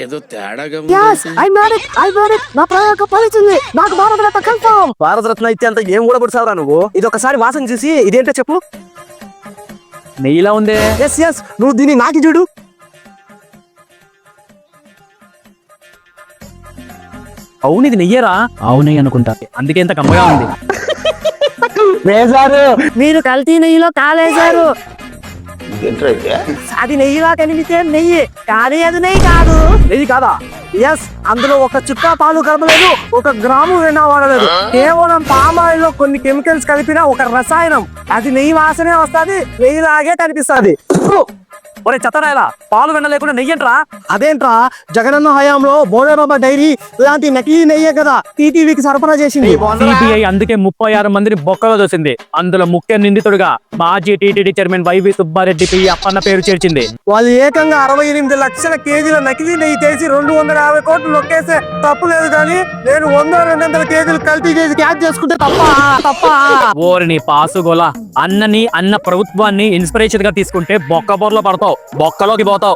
ఏదో తేడాగా నా ప్రయోగం ఫలించింది. నాకు భారతరత్న కన్ఫర్మ్. భారతరత్న అయితే అంత ఏం కూడా పుడిసావురా నువ్వు. ఇది ఒకసారి వాసన చూసి ఇదేంటో చెప్పు. నెయ్యిలా ఉందే. ఎస్ ఎస్, నువ్వు దీన్ని నాకి చూడు. అవును ఇది నెయ్యరా? అవునయ్య అనుకుంటా, అందుకే ఇంత కమ్మగా ఉంది. మీరు కల్తీ నెయ్యిలో కాలేశారు. అది నెయ్యిలా కనిపిస్తే నెయ్యి, కానీ అది నెయ్యి కాదు. నెయ్యి కాదా? ఎస్, అందులో ఒక చుక్క పాలు కలపలేదు, 1 గ్రాము వెన్న వాడలేదు. కేవలం పామాయిల్ లో కొన్ని కెమికల్స్ కలిపిన ఒక రసాయనం. అది నెయ్యి వాసనే వస్తుంది, నెయ్యిలాగే కనిపిస్తుంది. ఒరే చెత్తరాయలా, పాలు వెన్న లేకుండా నెయ్యంట్రా? అదేంట్రా, జగనన్న హయాంలో బోడేబాబా డైరీ ఇలాంటి నకిలీ నెయ్యే కదా టీటీవీకి సరఫరా చేసింది. సిబిఐ అందుకే 36 మందిని బొక్కలో దోసింది. అందులో ముఖ్య నిందితుడుగా మాజీ TTD chairman YV Subba Reddy P Appanna పేరు చేర్చింది. వాళ్ళు ఏకంగా 68 లక్షల కేజీల నకిలీ నెయ్యి చేసి 250 కోట్లు నొక్కేసే తప్పు లేదు, కానీ నేను 100-200 కేజీలు కల్తీ చేసి క్యాచ్ చేసుకుంటే తప్ప. ఓరిని పాసుగోల, అన్న ప్రభుత్వాన్ని ఇన్స్పిరేషన్ గా తీసుకుంటే బొక్క బొర్రలో పడతావు, బొక్కలోకి పోతావు.